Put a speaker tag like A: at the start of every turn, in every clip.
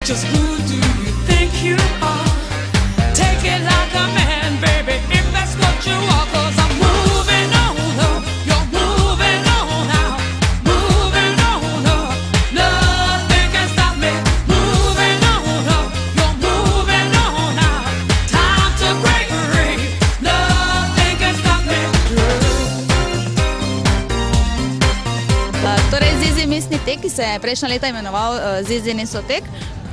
A: Just who do you think you are? Take it like a man, baby, if that's what you are. 'Cause I'm moving on up, you're moving on out, moving on up. Nothing can stop me. Moving on up, you're moving on out. Time to break free. Nothing can stop me.
B: Torej, ZZ mestni tek, ki se je prejšnja leta imenoval ZZ Neso tek,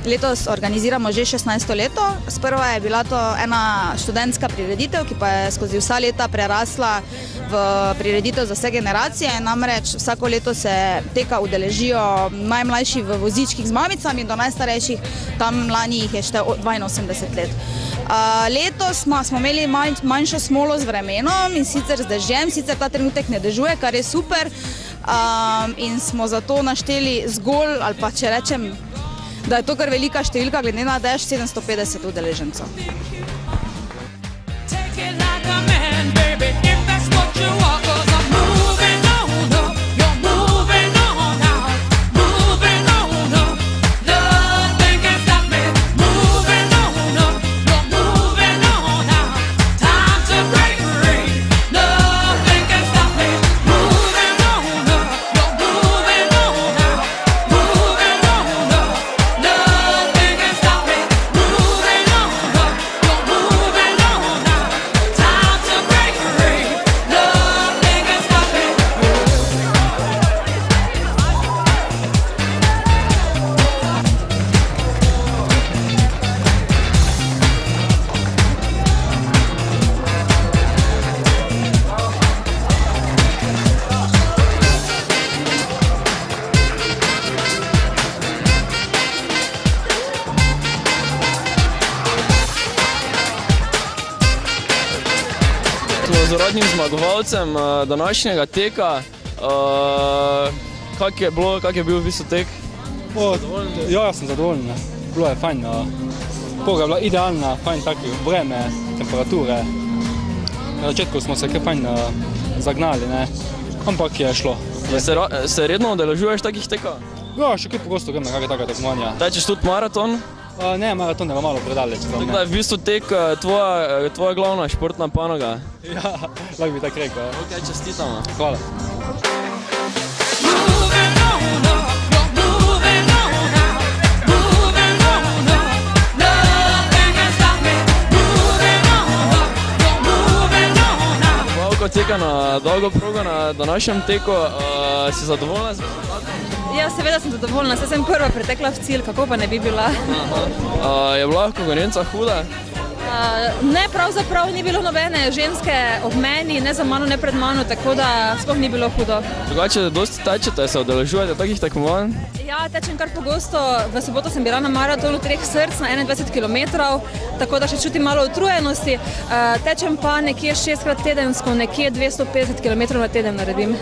B: letos organiziramo že 16. leto. Sprva je bila to ena študentska prireditev, ki pa je skozi vsa leta prerasla v prireditev za vse generacije. Namreč vsako leto se teka udeležijo najmlajši v vozičkih z mamicami do najstarejših, tam lani jih je štel 82 let. Letos smo imeli manjšo smolo z vremenom in sicer z dežjem, sicer ta trenutek ne dežuje, kar je super, in smo zato našteli zgolj, ali pa če rečem, da je to kar velika številka, glede na dež, 750 udeležencev.
A: Take it like a man, baby, if that's what you are. 'Cause I'm moving on up, you're moving on out, moving on up. Nothing can stop me. Moving on up, you're moving on out. Time to break free. Nothing can stop me. Moving on up, you're moving on out, moving on up. Nothing can stop me. Moving on up, you're moving on out. Time to break free. Nothing can stop me.
C: Smo z uradnim zmagovalcem današnjega teka. Kak je bil v bistvu tek?
D: Ja, jaz sem zadovoljen. Bilo je fajn. Proga je bila idealna, fajn taki vreme, temperature. Na začetku smo se kar fajn zagnali, ne, ampak je šlo.
C: Se redno udeležuješ takih tekov?
D: Ja, še kar pogosto grem na kakšne taka tekmovanja.
C: Tečeš tudi maraton?
D: Ne, maraton je pa malo predaleč.
C: Tako da je v bistvu tek tvoja glavna športna panoga.
D: Ja, lahko bi tako rekel.
C: Ok, čestitamo.
D: Hvala.
A: Moving on up, you're moving on out, moving on up. Nothing can stop me. Moving on up, you're moving on out.
C: Valko teka na dolgo progo na današnjem teku. Si zadovoljna z rezultatom?
E: Ja, seveda sem zadovoljna, saj sem prva pretekla v cilj, kako pa ne bi bila.
C: Je bila konkurenca huda?
E: Ne, pravzaprav ni bilo nobene ženske ob meni, ne za mano, ne pred mano, tako da sploh ni bilo hudo.
C: Drugače, dosti tečete, se udeležujete takih tekmovanj?
E: Ja, tečem kar pogosto, v soboto sem bila na maratonu 3 src na 21 km, tako da še čutim malo utrujenosti. Tečem pa nekje 6-krat tedensko, nekje 250 km na teden naredim.